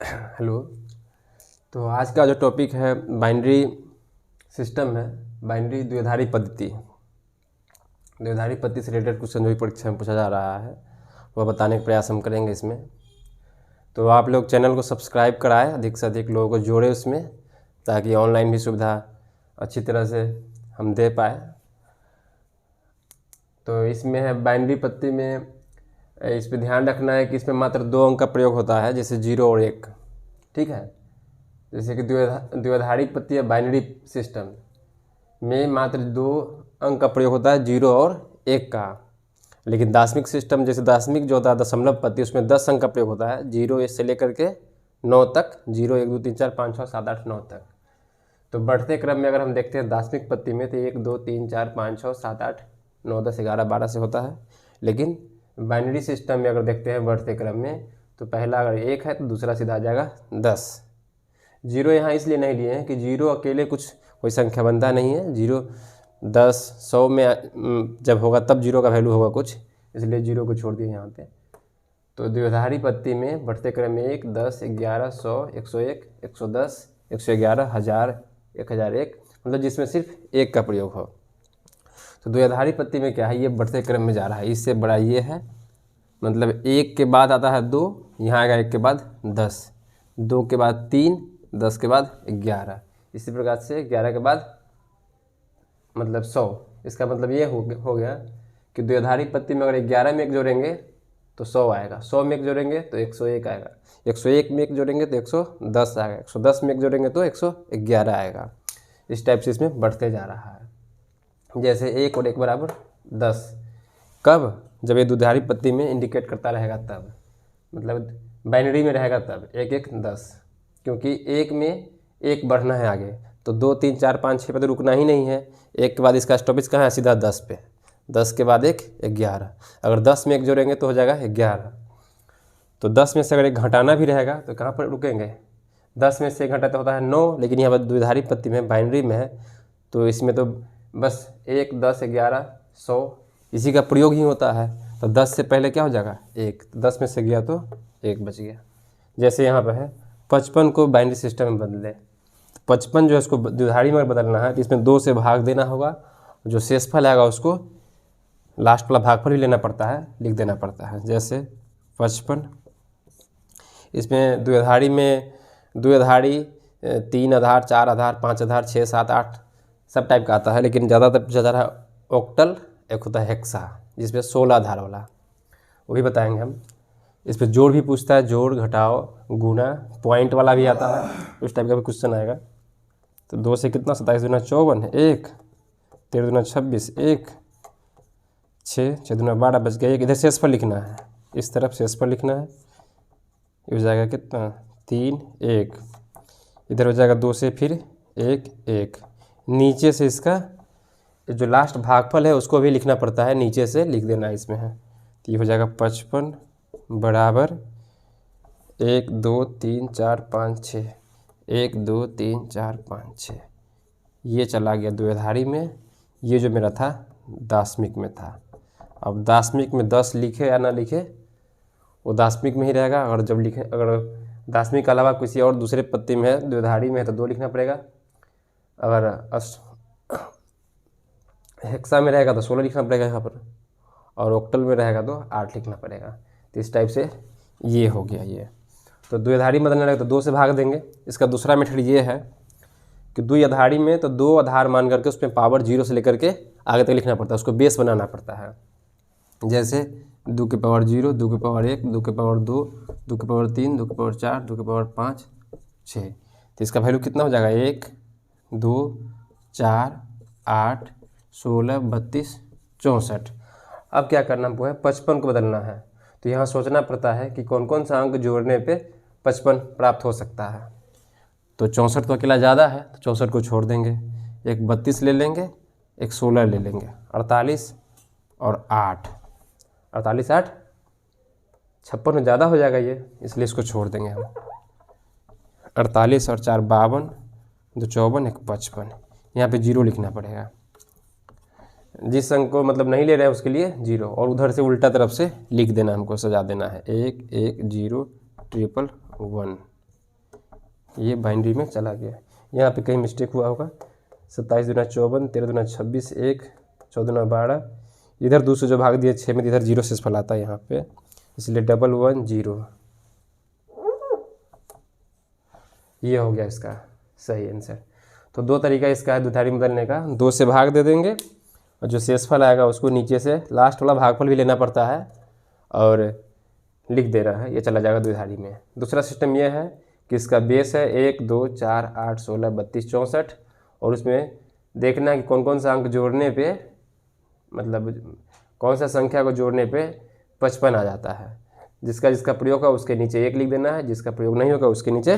Hello. तो आज का जो टॉपिक है बाइनरी सिस्टम है, बाइनरी द्विआधारी पद्धति। द्विआधारी पद्धति से रिलेटेड क्वेश्चन जो परीक्षा में पूछा जा रहा है वह बताने का प्रयास हम करेंगे इसमें। तो आप लोग चैनल को सब्सक्राइब कराएं, अधिक से अधिक लोगों को जोड़े उसमें, ताकि ऑनलाइन भी सुविधा अच्छी तरह से हम दे पाए। तो इसमें है बाइनरी पद्धति में, इस पर ध्यान रखना है कि इसमें मात्र 2 अंक का प्रयोग होता है, जैसे 0 और 1। ठीक है, जैसे कि द्विआधारी पद्धति या बाइनरी सिस्टम में मात्र 2 अंक का प्रयोग होता है, 0 और 1 का। लेकिन दार्शनिक सिस्टम, जैसे दार्शनिक जो होता है दशमलव पद्धति, उसमें 10 अंक का प्रयोग होता है, 0 से लेकर के 9 तक, 0 1 2 3 4 5 6 7 8 9 तक। तो बढ़ते क्रम में अगर हम देखते हैं दार्शनिक पद्धति में तो 1 2 3 4 5 6 7 8 9 10 11 12 से होता है। लेकिन बाइनरी सिस्टम में अगर देखते हैं बढ़ते क्रम में, तो पहला अगर 1 है तो दूसरा सीधा आ जाएगा 10। 0 यहाँ इसलिए नहीं लिए हैं कि 0 अकेले कुछ कोई संख्या बनता नहीं है। 0 10 100 में जब होगा तब 0 का वैल्यू होगा कुछ, इसलिए 0 को छोड़ दिए यहाँ पे। तो द्विआधारी पद्धति में बढ़ते क्रम में 1 10 11 100 101 110 111 1000 1001, मतलब जिसमें सिर्फ 1 का प्रयोग हो। तो द्विआधारी पद्धति में क्या है, ये बढ़ते क्रम में जा रहा है, इससे बड़ा ये है, मतलब 1 के बाद आता है 2, यहाँ आएगा 1 के बाद 10, 2 के बाद 3, 10 के बाद 11, इसी प्रकार से 11 के बाद मतलब 100। इसका मतलब ये हो गया कि द्विआधारी पद्धति में अगर 11 में 1 जोड़ेंगे तो 100 आएगा, 100 में 1 जोड़ेंगे तो 101 आएगा, 101 में 1 जोड़ेंगे तो 110 आएगा, 110 में 1 जोड़ेंगे तो 111 आएगा। इस टाइप से इसमें बढ़ते जा रहा है। जैसे 1 और 1 बराबर 10, कब? जब ये द्विआधारी पद्धति में इंडिकेट करता रहेगा तब, मतलब बाइनरी में रहेगा तब 1 1 10, क्योंकि 1 में 1 बढ़ना है आगे, तो 2 3 4 5 6 पे तो रुकना ही नहीं है। 1 के बाद इसका स्टॉपेज कहाँ है? सीधा 10 पे, 10 के बाद 1 11। अगर 10 में 1 जोड़ेंगे तो हो जाएगा 11। तो 10 में से अगर 1 घटाना भी रहेगा तो कहाँ पर रुकेंगे? 10 में से 1 घटाता होता है 9, लेकिन यहाँ पर द्विआधारी पद्धति में बाइनरी में है, तो इसमें तो बस 1 10 11 100 इसी का प्रयोग ही होता है। तो 10 से पहले क्या हो जाएगा? 1, 10 में से गया तो 1 बच गया। जैसे यहाँ पर है 55 को बाइनरी सिस्टम में बदले, 55 जो है उसको द्विआधारी में बदलना है तो इसमें 2 से भाग देना होगा, जो शेषफल आएगा उसको लास्ट वाला भागफल भी लेना पड़ता है, लिख देना पड़ता है। जैसे 55, इसमें द्विआधारी में द्विआधारी 3 आधार 4 आधार 5 आधार 6 7 8 सब टाइप का आता है, लेकिन ज़्यादातर पूछा जा रहा है ऑक्टल, एक होता है हेक्सा जिसमें 16 आधार वाला, वो भी बताएंगे हम। इस पर जोड़ भी पूछता है, जोड़ घटाओ गुना, पॉइंट वाला भी आता है, उस टाइप का भी क्वेश्चन आएगा। तो 2 से कितना? 27 दूना 54, 1 13 दूना 26, 1 6 6 दूना 12 बच गया 1। इधर शेषफल लिखना है, इस तरफ शेषफल लिखना है, ये हो जाएगा कितना? 3 1, इधर हो जाएगा 2 से फिर 1 1, नीचे से इसका जो लास्ट भागफल है उसको भी लिखना पड़ता है, नीचे से लिख देना इसमें है। तो ये हो जाएगा 55 बराबर 1 2 3 4 5 6, 1 2 3 4 5 6। ये चला गया द्विआधारी में, ये जो मेरा था दार्शनिक में था। अब दार्शनिक में 10 लिखे या ना लिखे वो दार्शनिक में ही रहेगा। अगर जब लिखे, अगर दार्शनिक के अलावा किसी और दूसरे पद्धति में है, द्विआधारी में है, तो 2 लिखना पड़ेगा। अगर हेक्सा में रहेगा तो 16 लिखना पड़ेगा यहाँ पर, और ऑक्टल में रहेगा तो 8 लिखना पड़ेगा। तो इस टाइप से ये हो गया ये। तो द्विआधारी बदलने लगे तो 2 से भाग देंगे। इसका दूसरा मेथड ये है कि द्विआधारी में तो 2 आधार मान करके उसमें पावर 0 से लेकर के आगे तक लिखना पड़ता है, उसको बेस बनाना पड़ता है। जैसे 2 की पावर 0, 2 की पावर 1, 2 की पावर 2, 2 की पावर 3, 2 की पावर 4, 2 की पावर 5 6। तो इसका वैल्यू कितना हो जाएगा? 1 2 4 8 16 32 64। अब क्या करना हमको है? 55 को बदलना है। तो यहाँ सोचना पड़ता है कि कौन कौन सा अंक जोड़ने पे 55 प्राप्त हो सकता है। तो 64 तो अकेला ज़्यादा है, तो 64 को छोड़ देंगे, एक 32 ले लेंगे, एक 16 ले लेंगे, 48 और 8, 48 8 56 में ज़्यादा हो जाएगा ये, इसलिए इसको छोड़ देंगे हम। 48 और 4 52, 2 54, 1 55, यहाँ पे 0 लिखना पड़ेगा। जिस अंक को मतलब नहीं ले रहे हैं उसके लिए 0, और उधर से उल्टा तरफ से लिख देना, हमको सजा देना है 1 1 0 1 1 1। ये बाइनरी में चला गया। यहाँ पे कहीं मिस्टेक हुआ होगा। 27 दूना 54, 13 दूना 26, 1, 14 दूना 12, इधर 2 से जो भाग दिया 6 में, इधर 0 से फल आता है यहाँ पे, इसलिए 110। ये हो गया इसका सही आंसर। तो 2 तरीका इसका है द्विधारी में बदलने का। 2 से भाग दे देंगे और जो शेषफल आएगा उसको नीचे से लास्ट वाला भागफल भी लेना पड़ता है और लिख देना है, ये चला जाएगा द्विधारी में। दूसरा सिस्टम ये है कि इसका बेस है 1, 2, 4, 8, 16, 32, 64 और उसमें देखना है कि कौन कौन सा अंक जोड़ने पे, मतलब कौन सा संख्या को जोड़ने पे 55 आ जाता है। जिसका जिसका प्रयोग होगा उसके नीचे 1 लिख देना है, जिसका प्रयोग नहीं होगा उसके नीचे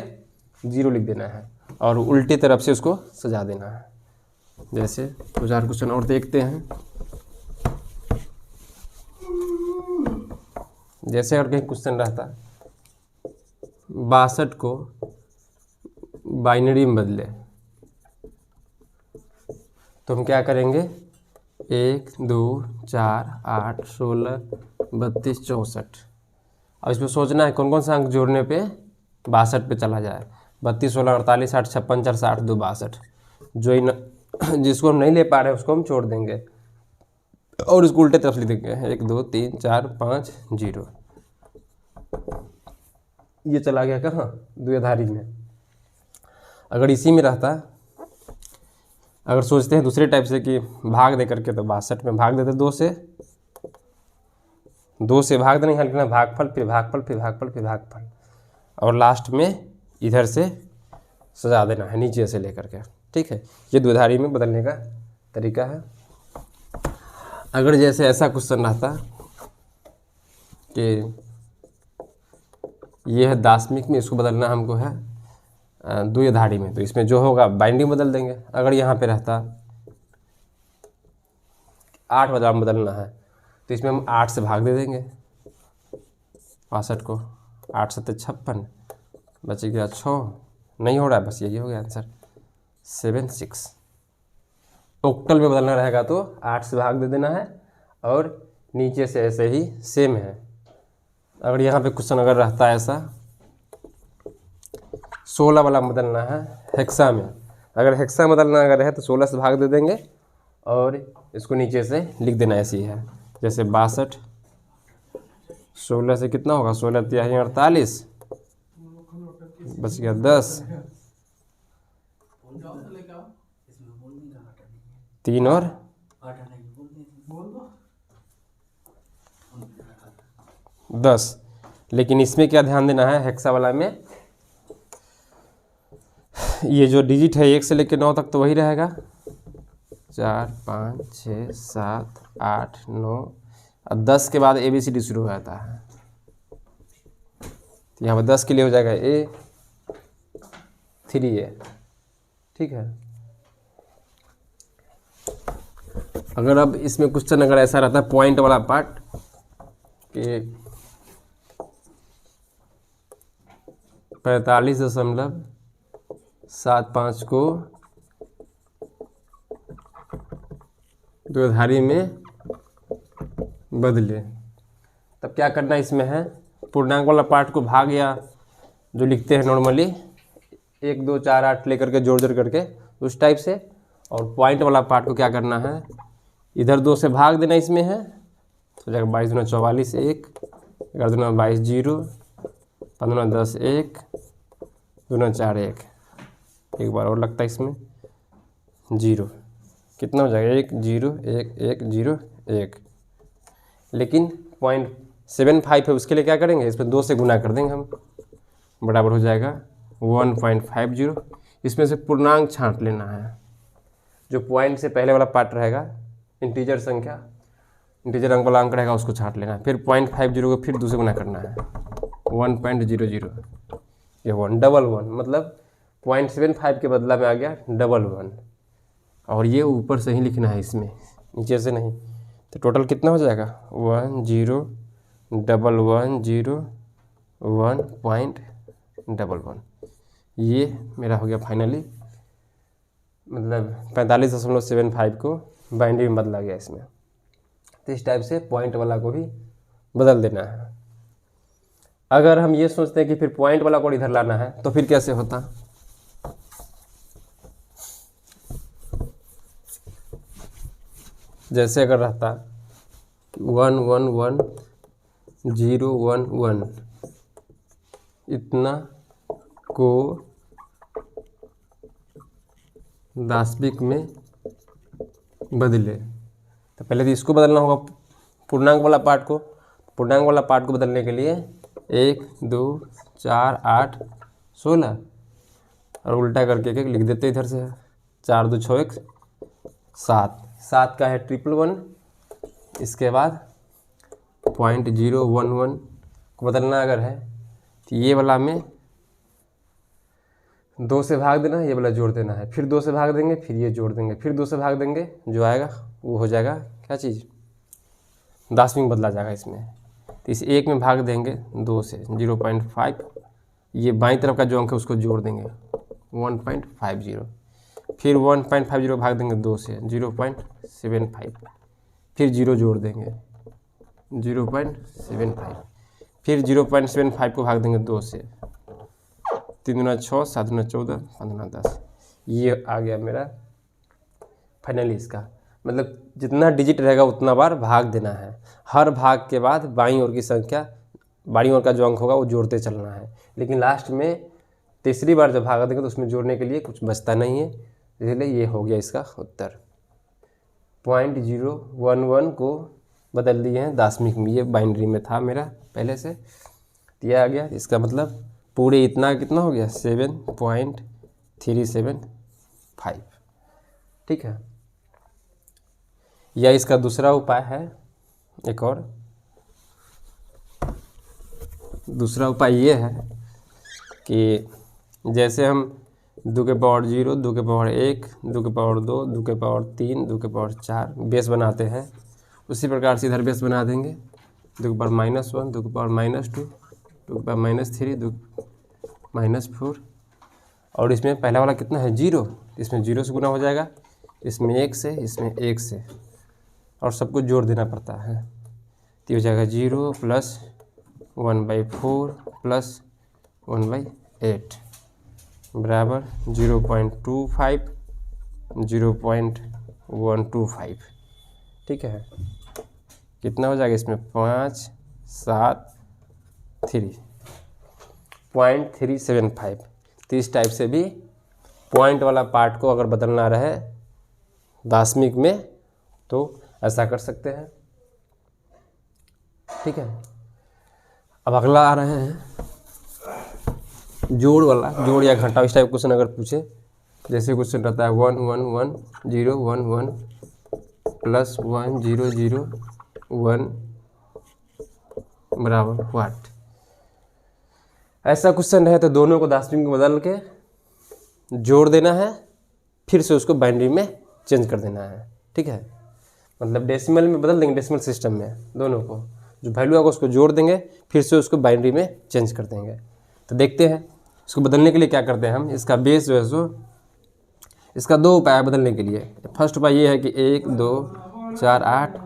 0 लिख देना है और उल्टी तरफ से उसको सजा देना है। जैसे 2-4 क्वेश्चन और देखते हैं। जैसे और कहीं क्वेश्चन रहता 62 को बाइनरी में बदले, तो हम क्या करेंगे, 1, 2, 4, 8, 16, 32, 64। अब इसमें सोचना है कौन कौन सा अंक जोड़ने पे 62 पे चला जाए। 32, 16, 48, 8, 56, 4, 60, 2, 62। जिसको हम नहीं ले पा रहे उसको हम छोड़ देंगे और इसको उल्टे तरफ लिख देंगे 1, 2, 3, 4, 5, 0। ये चला गया कहाँ, द्विधारी में। अगर इसी में रहता, अगर सोचते हैं दूसरे टाइप से कि भाग दे करके, तो 62 में भाग देते 2 से भाग देना, यहाँ लिखना भागफल, फिर भागफल, फिर भागफल, फिर भागफल और लास्ट में इधर से सजा देना है नीचे से लेकर के। ठीक है, ये द्विधारी में बदलने का तरीका है। अगर जैसे ऐसा क्वेश्चन रहता कि ये है दाशमिक में, इसको बदलना हमको है द्विधारी में, तो इसमें जो होगा बाइनरी में बदल देंगे। अगर यहाँ पे रहता 8 बदला में बदलना है, तो इसमें हम 8 से भाग दे देंगे 62 को। 8 7 56, बच गया 6, नहीं हो रहा है, बस यही हो गया आंसर 76। ऑक्टल में बदलना रहेगा तो 8 से भाग दे देना है और नीचे से ऐसे ही सेम है। अगर यहाँ पे क्वेश्चन अगर रहता है ऐसा 16 वाला बदलना है हेक्सा में, अगर हेक्सा बदलना अगर है तो 16 से भाग दे देंगे और इसको नीचे से लिख देना ऐसी है। जैसे 62, 16 से कितना होगा, 16 तिहाई 48, बच गया 10, 3 और 10। लेकिन इसमें क्या ध्यान देना है, हेक्सा वाला में ये जो डिजिट है 1 से लेकर 9 तक तो वही रहेगा। 4, 5, 6, 7, 8, 9 और 10 के बाद ABCD शुरू हो जाता है। तो यहाँ पर 10 के लिए हो जाएगा A, 3A। ठीक है, अगर अब इसमें क्वेश्चन अगर ऐसा रहता है पॉइंट वाला पार्ट कि 45.75 को द्विधारी में बदले, तब क्या करना इसमें है, पूर्णांक वाला पार्ट को भाग या जो लिखते हैं नॉर्मली 1, 2, 4, 8 लेकर के जोड़ करके उस टाइप से, और पॉइंट वाला पार्ट को क्या करना है, इधर 2 से भाग देना इसमें है, तो जाएगा 22 दूना 44, 1, 11 दूना 22, 0, 15 दूना 10, 1, दूना 4, 1, एक बार और लगता है इसमें 0, कितना हो जाएगा 1, 0, 1, 1, 0, 1। लेकिन 0.75 है, उसके लिए क्या करेंगे, इसमें 2 से गुना कर देंगे हम, बराबर हो जाएगा 1.50। इसमें से पूर्णांक छांट लेना है, जो पॉइंट से पहले वाला पार्ट रहेगा इंटीजर संख्या, इंटीजर अंक वाला अंक रहेगा उसको छांट लेना है, फिर 0.50 को फिर 2 से गुना करना है 1.00, ये 1, डबल 1, मतलब 0.75 के बदला में आ गया डबल 1, और ये ऊपर से ही लिखना है इसमें, नीचे से नहीं। तो टोटल कितना हो जाएगा 10,101.11, ये मेरा हो गया फाइनली, मतलब 45.75 को बाइनरी में बदला गया इसमें। तो इस टाइप से पॉइंट वाला को भी बदल देना है। अगर हम ये सोचते हैं कि फिर पॉइंट वाला को इधर लाना है तो फिर कैसे होता, जैसे अगर रहता 1 1 1 0 1 1 इतना को दशमिक में बदले, तो पहले तो इसको बदलना होगा पूर्णांक वाला पार्ट को। पूर्णांक वाला पार्ट को बदलने के लिए 1 2 4 8 16 और उल्टा करके एक लिख देते इधर से 4 2 6 1 7। 7 का है 111। इसके बाद 0.011 को बदलना अगर है तो ये वाला में 2 से भाग देना, ये वाला जोड़ देना है, फिर 2 से भाग देंगे, फिर ये जोड़ देंगे, फिर 2 से भाग देंगे, जो आएगा वो हो जाएगा क्या चीज़, दशमिक बदला जाएगा इसमें। तो इस 1 में भाग देंगे 2 से 0.5, ये बाईं तरफ का जो अंक है उसको जोड़ देंगे 1.50, फिर 1.50 भाग देंगे 2 से 0.75, फिर 0 जोड़ देंगे 0.75, फिर 0.75 को भाग देंगे 2 से, 3 दूना 6, 7 दूना 14, 5 दूना 10। ये आ गया मेरा फाइनली इसका मतलब जितना डिजिट रहेगा उतना बार भाग देना है। हर भाग के बाद बाईं ओर की संख्या, बाईं ओर का जो अंक होगा वो जोड़ते चलना है। लेकिन लास्ट में तीसरी बार जब भाग देंगे तो उसमें जोड़ने के लिए कुछ बचता नहीं है, इसलिए ये हो गया इसका उत्तर। 0.011 को बदल दिए हैं दशमिक में, ये बाइनरी में था मेरा पहले से, तो यह आ गया। इसका मतलब पूरे इतना कितना हो गया 7.375। ठीक है, यह इसका दूसरा उपाय है। एक और दूसरा उपाय ये है कि जैसे हम 2 के पावर 0, 2 के पावर 1, 2 के पावर 2, 2 के पावर 3, 2 के पावर 4 बेस बनाते हैं, उसी प्रकार से इधर बेस बना देंगे। 2 के पावर -1, 2 के पावर -2, 2 के पावर -3, 2 -4, और इसमें पहला वाला कितना है 0, इसमें 0 से गुना हो जाएगा, इसमें 1 से, इसमें 1 से, और सब कुछ जोड़ देना पड़ता है। तो हो जाएगा 0 + 1/4 + 1/8 बराबर 0.25, 0.125। ठीक है, कितना हो जाएगा इसमें 5 7 3.375। तो इस टाइप से भी पॉइंट वाला पार्ट को अगर बदलना रहे दशमिक में तो ऐसा कर सकते हैं। ठीक है, अब अगला आ रहे हैं जोड़ वाला, जोड़ या घटाव। इस टाइप क्वेश्चन अगर पूछे, जैसे क्वेश्चन रहता है 1 1 1 0 1 1 + 1 0 0 1 बराबर व्हाट। ऐसा क्वेश्चन है तो दोनों को दशमिक में बदल के जोड़ देना है, फिर से उसको बाइनरी में चेंज कर देना है। ठीक है, मतलब डेसिमल में बदल देंगे, डेसिमल सिस्टम में दोनों को जो वैल्यू होगा उसको जोड़ देंगे, फिर से उसको बाइनरी में चेंज कर देंगे। तो देखते हैं इसको बदलने के लिए क्या करते हैं हम। इसका बेस जो है सो, इसका 2 उपाय है बदलने के लिए। फर्स्ट उपाय ये है कि 1 2 4 8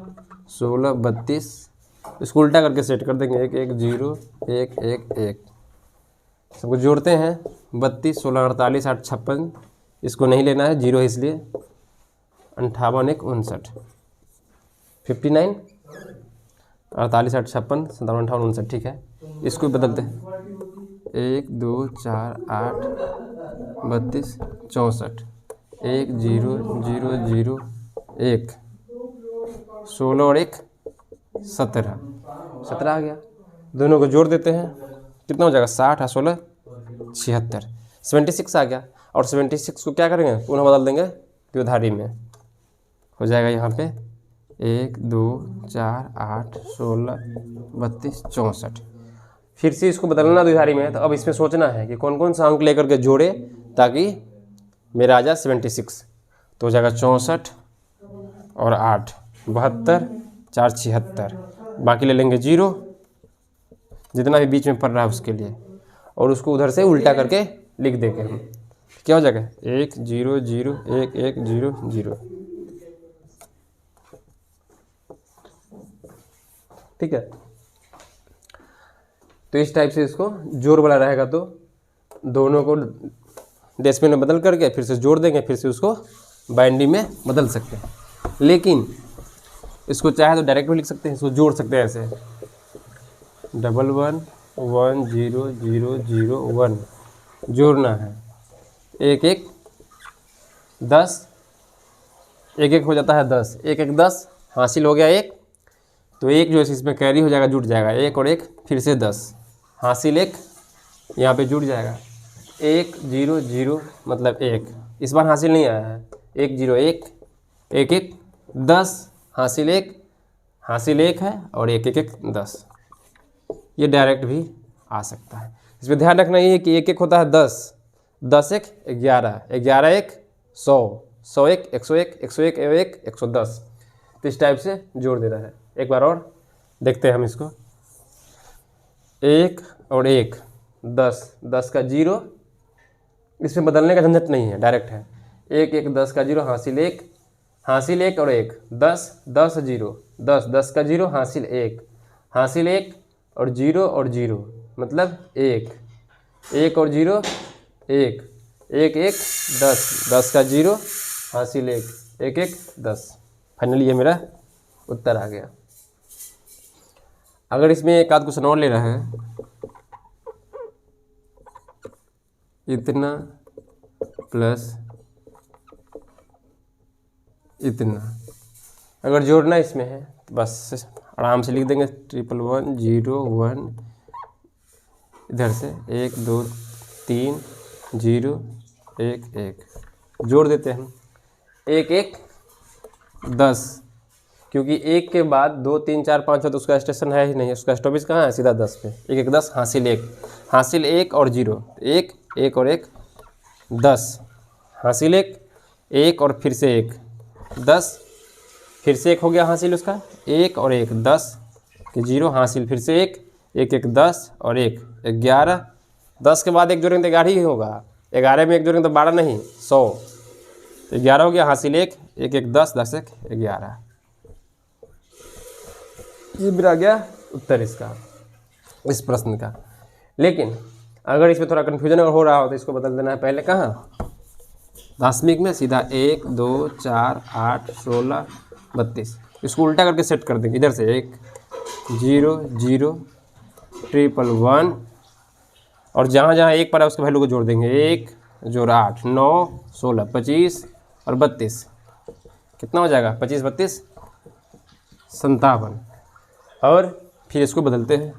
16 32, इसको उल्टा करके सेट कर देंगे 1 1 0 1 1 1, सबको जोड़ते हैं 32 16 48 8 56, इसको नहीं लेना है 0 है इसलिए 58 1 59 59 48 8 56 57 58 59। ठीक है, इसको बदलते हैं 1 2 4 8 32 64 1 0 0 0 1 16 और 1 17 17 आ गया। दोनों को जोड़ देते हैं, कितना हो जाएगा 60 और 16 76 76 आ गया। और 76 को क्या करेंगे, पुनः बदल देंगे द्विधारी में, हो जाएगा यहाँ पे 1 2 4 8 16 32 64। फिर से इसको बदलना द्विधारी में, तो अब इसमें सोचना है कि कौन कौन सा अंक लेकर के जोड़े ताकि मेरा आ जाए 76। तो हो जाएगा 64 और 8 72 4 76, बाकी ले लेंगे 0 जितना भी बीच में पड़ रहा है उसके लिए, और उसको उधर से उल्टा करके लिख देंगे हम। क्या हो जाएगा 1 0 0 1 1 0 0। ठीक है, तो इस टाइप से इसको जोड़ वाला रहेगा तो दोनों को डेसिमल में बदल करके फिर से जोड़ देंगे, फिर से उसको बाइनरी में बदल सकते हैं। लेकिन इसको चाहे तो डायरेक्ट भी लिख सकते हैं, इसको जोड़ सकते हैं ऐसे 11 1 0 0 0 1 जोड़ना है। 1 1 10, 1 1 हो जाता है 10, 1 1 10 हासिल हो गया 1, तो 1 जो है इसमें कैरी हो जाएगा, जुट जाएगा 1 और 1 फिर से 10 हासिल 1 यहाँ पे जुट जाएगा 1 0 0 मतलब 1, इस बार हासिल नहीं आया है 1 0 1 1 1 10 हासिल 1 है और 1 1 1 10, ये डायरेक्ट भी आ सकता है। इसमें ध्यान रखना ये है कि 1 1 होता है 10, 10 1 11, 11 1 100, 100 1 101, 101 1 110, तो इस टाइप से जोड़ देना है। एक बार और देखते हैं हम इसको, 1 और 1 10, 10 का 0, इसमें बदलने का झंझट नहीं है, डायरेक्ट है 1 1 10 का 0 हासिल 1 और 1 10 10 0 10, 10 का 0 हासिल 1 और 0 मतलब 1 और 0 1 1 1 10, 10 का 0 हासिल 1 1 10, फाइनली ये मेरा उत्तर आ गया। अगर इसमें एक आध क्वेश्चन और ले रहे हैं, इतना प्लस इतना, अगर जोड़ना इसमें है तो बस आराम से लिख देंगे 1 1 0 1, इधर से 1 2 3 0 1 1 जोड़ देते हैं 1 1 10, क्योंकि 1 के बाद 2 3 4 5 है तो उसका स्टेशन है ही नहीं, उसका स्टॉपेज कहाँ है, सीधा 10 पे। 1 1 10 हासिल 1 और 0 1 1 और 1 10 हासिल 1 और फिर से 1 10, फिर से 1 हो गया हासिल उसका 1 और 1 10 कि 0 हासिल फिर से 1 1 1 10 और 1 11, 10 के बाद 1 जोड़ेंगे तो 11 ही होगा, 11 में 1 जोड़ेंगे तो 12 नहीं 100, तो 11 हो गया हासिल 1 1 1 10 10 1 11, ये मेरा गया उत्तर इसका, इस प्रश्न का। लेकिन अगर इसमें थोड़ा कन्फ्यूजन हो रहा हो तो इसको बदल देना है, पहले कहाँ दशमिक में सीधा 1 2 4 8 16 32, इसको उल्टा करके सेट कर देंगे, इधर से 1 0 0 1 1 और जहाँ जहाँ 1 पर है उसके वैल्यू को जोड़ देंगे, 1 जोड़ 8 9 16 25 और 32, कितना हो जाएगा 25 32 57, और फिर इसको बदलते हैं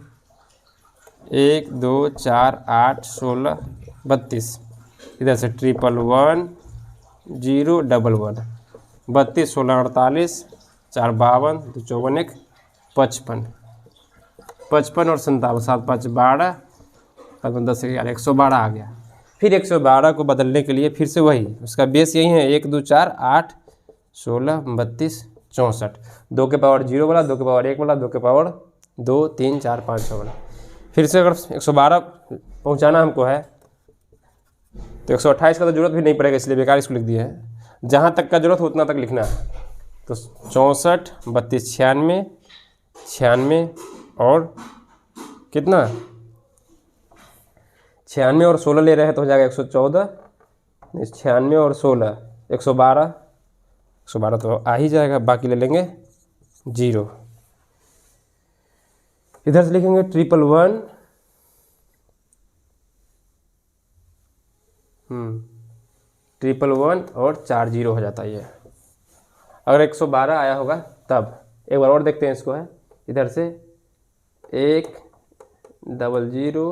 1 2 4 8 16 32, इधर से 1 1 0 1 1 32 16 48 4 52 2 54 1 55 55 और 57 7 5 12 10 11 112 आ गया। फिर 112 को बदलने के लिए फिर से वही, उसका बेस यही है 1 2 4 8 16 32 64, 2 के पावर 0 वाला, 2 के पावर 1 वाला, 2 के पावर 2 3 4 5 6 वाला। फिर से अगर 112 पहुंचाना हमको है तो 128 का तो जरूरत भी नहीं पड़ेगा, इसलिए बेकार इसको लिख दिया है, जहाँ तक का जरूरत हो उतना तक लिखना है। तो 64 32 96 96 और कितना 96 और 16 ले रहे हैं तो हो जाएगा 114, 96 और 16 112, 112 तो आ ही जाएगा, बाकी ले लेंगे 0, इधर से लिखेंगे 1 1 1 और 4 0 हो जाता है ये। अगर 112 आया होगा तब एक बार और देखते हैं इसको, है इधर से 1 0 0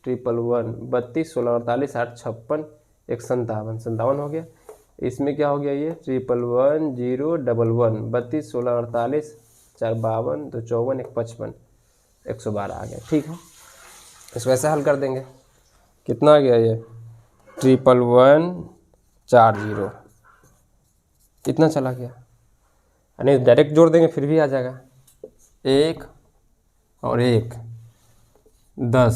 1 1 32 16 48 8 56 1 57 हो गया। इसमें क्या हो गया ये 1 1 0 1 1 32 16 48 4 52 2 54 1 55 112 आ गया। ठीक है, इसको ऐसे हल कर देंगे, कितना आ गया ये 1 1 4 0, कितना चला गया, यानी डायरेक्ट जोड़ देंगे फिर भी आ जाएगा 1 और 1 10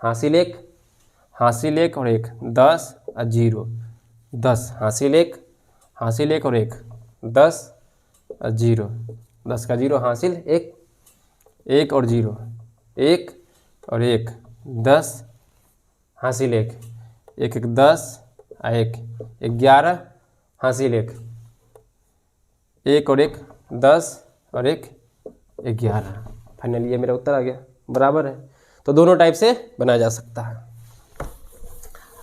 हासिल 1 और 1 10 और 0 10 हासिल 1 और 1 10 और 0 10 का 0 हासिल 1 और 0 1 और 1 10 हासिल 1 1 1 10 और 1 11 हासिल 1 और 1 10 और एक 11। फाइनली ये मेरा उत्तर आ गया, बराबर है। तो दोनों टाइप से बनाया जा सकता है।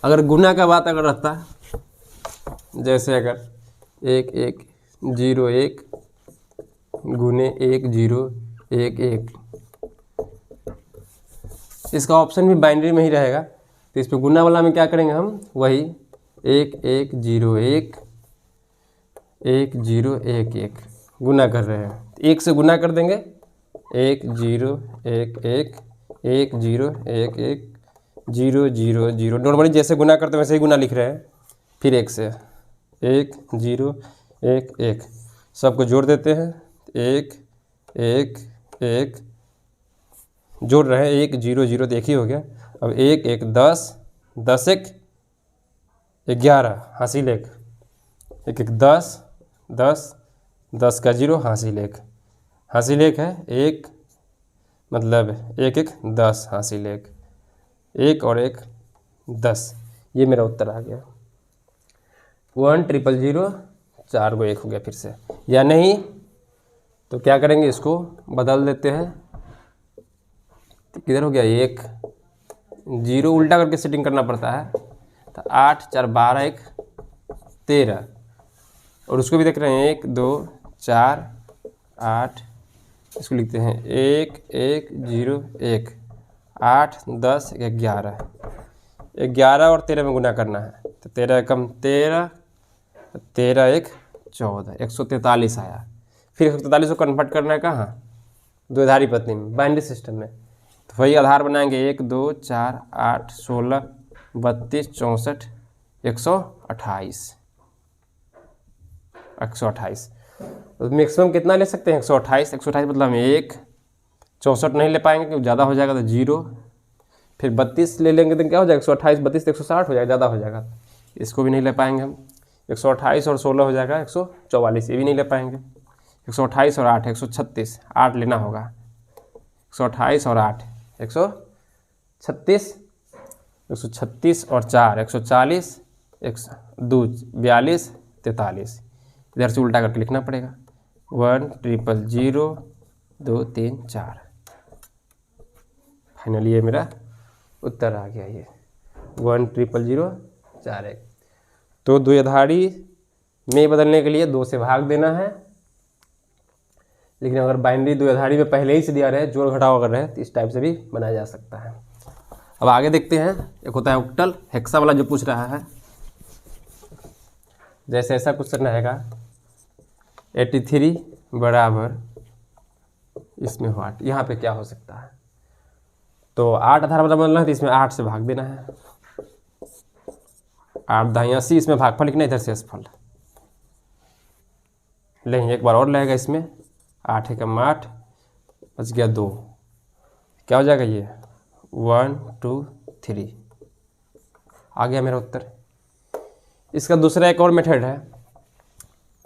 अगर गुना का बात अगर रहता, जैसे अगर 1 1 0 1 गुने 1 0 1 1, इसका ऑप्शन भी बाइनरी में ही रहेगा। तो इस पर गुना वाला में क्या करेंगे हम, वही 1 1 0 1 1 0 1 1 गुना कर रहे हैं, 1 से गुना कर देंगे, 1 0 1 1 1 0 1 1 0 0 0। नॉर्मली जैसे गुना करते हैं वैसे ही गुना लिख रहे हैं। फिर 1 से 1 0 1 1 सबको जोड़ देते हैं, 1 1 1 जोड़ रहे हैं, 1 0 0 तो एक ही हो गया। अब 1 1 10 10 1 11 हासिल 1 1 1 10 10 10 का 0 हासिल 1 है 1, मतलब 1 1 10 हासिल 1 1 और 1 10। ये मेरा उत्तर आ गया। 1 0 0 4 को 1 हो गया फिर से, या नहीं तो क्या करेंगे, इसको बदल देते हैं। किधर हो गया, 1 0 उल्टा करके सेटिंग करना पड़ता है। तो 8 4 12 1 13, और उसको भी देख रहे हैं 1 2 4 8, इसको लिखते हैं 1 1 0 1 8 10 11 11 और 13 में गुना करना है। तो 13 कम 13 13 1 14 143 आया। फिर 143 को कन्वर्ट करना है कहाँ, द्विआधारी पत्नी में, बाइनरी सिस्टम में। तो वही आधार बनाएंगे 1 2 4 8 16 32 64 128 128। तो मैक्सिमम कितना ले सकते हैं, 128 128 मतलब हम 1 64 नहीं ले पाएंगे क्योंकि ज़्यादा हो जाएगा तो 0, फिर 32 ले लेंगे तो क्या हो जाएगा, 128 32 तो 160 हो जाएगा, ज़्यादा हो जाएगा, इसको भी नहीं ले पाएंगे हम। 128 और 16 हो जाएगा 144, ये भी नहीं ले पाएंगे। 128 और 8 136, 8 लेना होगा। 128 और 8 136 136 और 4 140 2 42 43, इधर से उल्टा करके लिखना पड़ेगा। 1 0 0 2 3 4। फाइनली ये मेरा उत्तर आ गया, ये 1 0 0 4 1। तो द्विआधारी में बदलने के लिए 2 से भाग देना है, लेकिन अगर बाइनरी द्विआधारी में पहले ही से दिया रहे, जोड़ घटाव अगर रहे, तो इस टाइप से भी बनाया जा सकता है। अब आगे देखते हैं, एक होता है ऑक्टल, हेक्सा वाला जो पूछ रहा है। जैसे ऐसा क्वेश्चन रहेगा 83 बराबर इसमें व्हाट, यहाँ पे क्या हो सकता है। तो 8 आधार वाला बनना है तो इसमें 8 से भाग देना है, 8 दाएं 80, इसमें भागफल लिखना, इधर से असफल लेंगे। एक बार और लगेगा इसमें, 8 एकम 8 बच गया 2, क्या हो जाएगा ये 1 2 3, आ गया मेरा उत्तर। इसका दूसरा एक और मेथड है,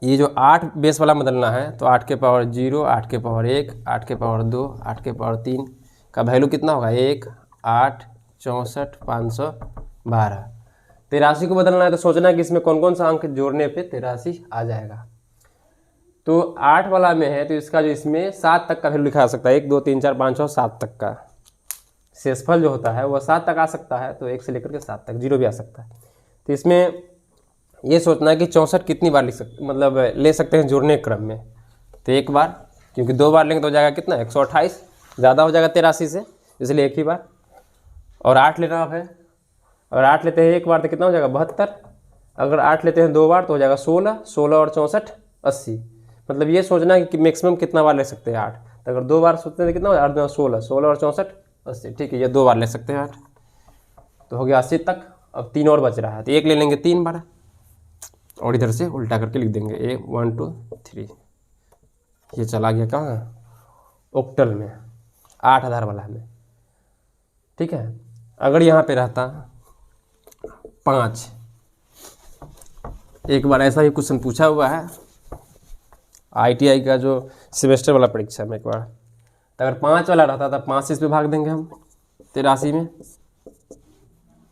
ये जो 8 बेस वाला बदलना है तो 8 के पावर 0 8 के पावर 1 8 के पावर 2 8 के पावर 3 का वैल्यू कितना होगा, 1 8 64 512। 83 को बदलना है तो सोचना है कि इसमें कौन कौन सा अंक जोड़ने पे 83 आ जाएगा। तो 8 वाला में है तो इसका जो इसमें 7 तक का वैल्यू लिखा जा सकता है, 1 2 3 4 5 6 7 तक का शेषफल जो होता है वह 7 तक आ सकता है। तो 1 से लेकर के 7 तक, 0 भी आ सकता है। तो इसमें ये सोचना है कि 64 कितनी बार लिख सकते, मतलब ले सकते हैं जोड़ने के क्रम में। तो एक बार, क्योंकि 2 बार लेंगे तो हो जाएगा कितना 128, ज़्यादा हो जाएगा 83 से, इसलिए एक ही बार। और 8 लेना है, अगर 8 लेते हैं एक बार तो कितना हो जाएगा 72, अगर 8 लेते हैं 2 बार तो हो जाएगा 16, 16 और 64 80। मतलब ये सोचना है कि मैक्सिमम कितना बार ले सकते हैं 8। तो अगर 2 बार सोचते हैं तो कितना हो जाएगा 16, 16 और 64 80, ठीक है, ये 2 बार ले सकते हैं 8, तो हो गया 80 तक। अब 3 और बच रहा है तो 1 ले लेंगे 3 बार, और इधर से उल्टा करके लिख देंगे 1 2 3। ये चला गया कहाँ, ऑक्टल में, 8 आधार वाला में, ठीक है। अगर यहाँ पे रहता 5, एक बार ऐसा ही क्वेश्चन पूछा हुआ है ITI का जो सेमेस्टर वाला परीक्षा में एक बार, तो अगर 5 वाला रहता था 5 से इस पे भाग देंगे हम 83 में,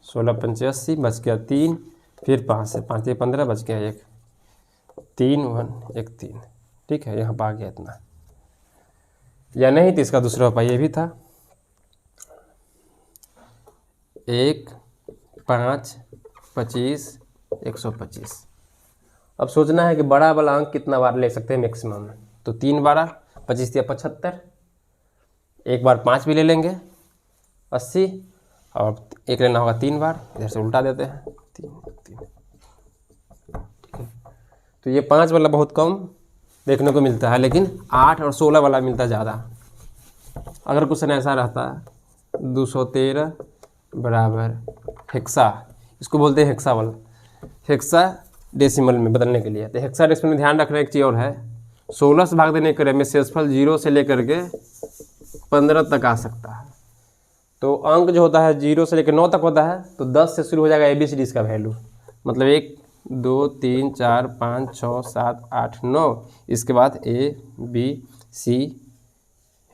16 5 80 बच गया 3, फिर 5 से 5 15 बच गया 1 3 1 1 3, ठीक है, यहाँ पर आ गया इतना, या नहीं तो इसका दूसरा उपाय ये भी था, 1, 5, 25, 125। अब सोचना है कि बड़ा वाला अंक कितना बार ले सकते हैं मैक्सिमम, तो 3 बार, 25 या 75, एक बार 5 भी ले लेंगे 80, और एक लेना होगा 3 बार, इधर से उल्टा देते हैं 3 3, ठीक है। तो ये 5 वाला बहुत कम देखने को मिलता है, लेकिन 8 और 16 वाला मिलता है ज़्यादा। अगर क्वेश्चन ऐसा रहता है 213 बराबर हेक्सा, इसको बोलते हैं हेक्सा वाला, हेक्सा डेसिमल में बदलने के लिए। तो हेक्सा डेसिमल में ध्यान रखना एक चीज़ और है, 16 से भाग देने के क्रम में शेषफल 0 से लेकर के 15 तक आ सकता है। तो अंक जो होता है 0 से लेकर 9 तक होता है, तो 10 से शुरू हो जाएगा ABCD इसका वैल्यू, मतलब 1 2 3 4 5 6 7 8 9, इसके बाद ABC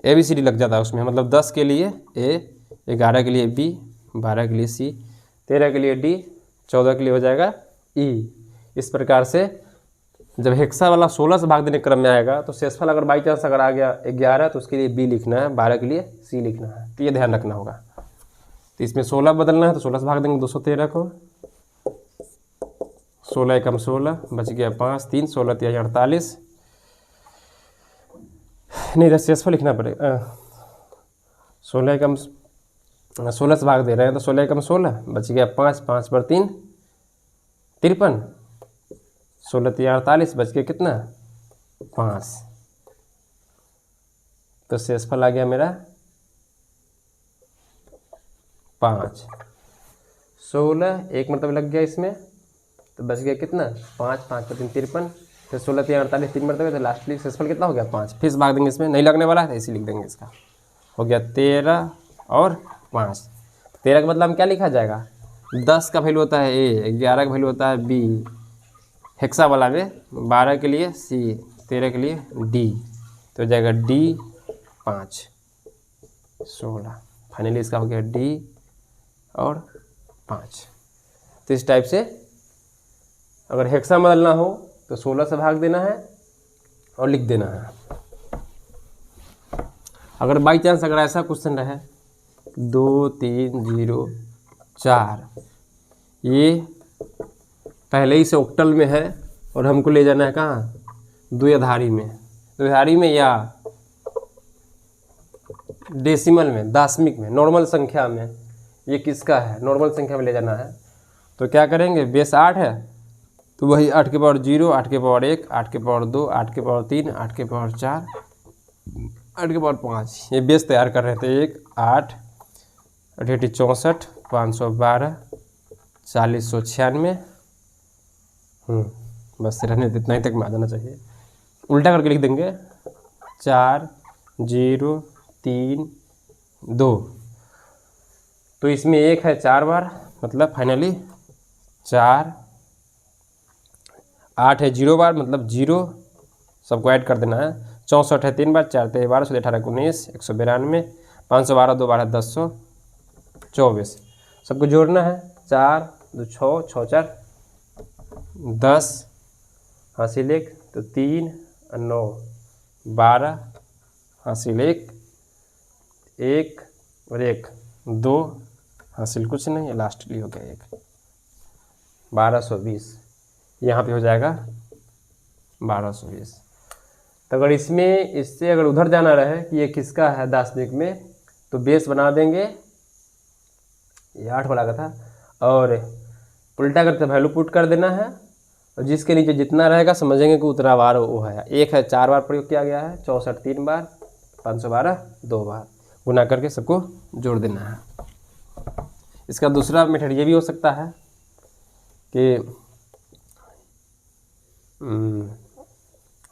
ABCD लग जाता है उसमें, मतलब 10 के लिए A, 11 के लिए B, 12 के लिए C, 13 के लिए D, 14 के लिए हो जाएगा E। इस प्रकार से जब हेक्सा वाला 16 से भाग देने क्रम में आएगा, तो शेषफल अगर बाई चांस अगर आ गया 11, तो उसके लिए B लिखना है, 12 के लिए C लिखना है, तो ये ध्यान रखना होगा। तो इसमें 16 बदलना है, तो 16 से भाग देंगे 213 को, 16 एकम 16, बच गया 5, 3, 16 3 48, नहीं इधर शेषफल लिखना पड़ेगा, 16 एकम 16 से भाग दे रहे हैं, तो 16 एकम 16, बच गया 5, 5 पर 3 53, 16 3 48, बच गया कितना 5, तो शेषफल आ गया मेरा 5, 16 एक मतलब लग गया इसमें, तो बच गया कितना 5, 5 पर 3 53, फिर 16 3 48 3 मरतबे, तो लास्टली शेषफल कितना हो गया 5, फिर से भाग देंगे, इसमें नहीं लगने वाला है तो इसी लिख देंगे, इसका हो गया 13 और 5। 13 का मतलब हम क्या लिखा जाएगा, 10 का वैल्यू होता है A, 11 का वैल्यू होता है B, हेक्सा वाला में 12 के लिए C, 13 के लिए D, तो हो जाएगा D 5 16, फाइनली इसका हो गया D और 5। तो इस टाइप से अगर हेक्सा बदलना हो तो 16 से भाग देना है और लिख देना है। अगर बाई चांस अगर ऐसा क्वेश्चन रहे 2 3 0 4, ये पहले ही से ऑक्टल में है और हमको ले जाना है कहाँ द्विआधारी में, द्विआधारी में या डेसिमल में, दशमिक में, नॉर्मल संख्या में, ये किसका है नॉर्मल संख्या में ले जाना है। तो क्या करेंगे, बेस 8 है तो वही 8 के पावर 0, 8 के पावर 1, 8 के पावर 2, 8 के पावर 3, 8 के पावर 4, 8 के पावर 5, ये बेस तैयार कर रहे थे। 1 8 8 64 512 4096, बस रहने इतना ही तक में आ जाना चाहिए। उल्टा करके लिख देंगे 4 0 3 2, तो इसमें 1 है 4 बार, मतलब फाइनली 4, 8 है 0 बार, मतलब 0 सबको ऐड कर देना है। 64 है 3 बार, 4 3 12, 16 18 19 192, 512 2 12 1024, सबको जोड़ना है। 4 2 6 6 4 10, हासिल 1, तो 3 9 12, हासिल 1 1 और 1 2, हासिल कुछ नहीं, लास्टली हो गया 1, 1220, यहाँ पे हो जाएगा 1220। तो अगर इसमें इससे अगर उधर जाना रहे कि ये किसका है दशमिक में, तो बेस बना देंगे, ये 8 वाला का था, और उल्टा करके वैल्यू पुट कर देना है, और जिसके नीचे जितना रहेगा समझेंगे कि उतना बार वो है। 1 है 4 बार प्रयोग किया गया है, 64 3 बार, 512 2 बार, गुना करके सबको जोड़ देना है। इसका दूसरा मेथड ये भी हो सकता है कि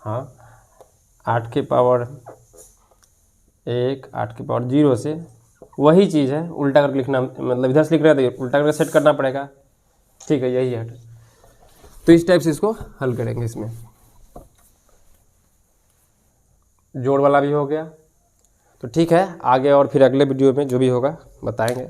हाँ 8 के पावर 1 8 के पावर 0 से वही चीज़ है, उल्टा करके लिखना, मतलब इधर से लिख रहे थे उल्टा करके सेट करना पड़ेगा, ठीक है यही है। तो इस टाइप से इसको हल करेंगे। इसमें जोड़ वाला भी हो गया, तो ठीक है आगे और फिर अगले वीडियो में जो भी होगा बताएंगे।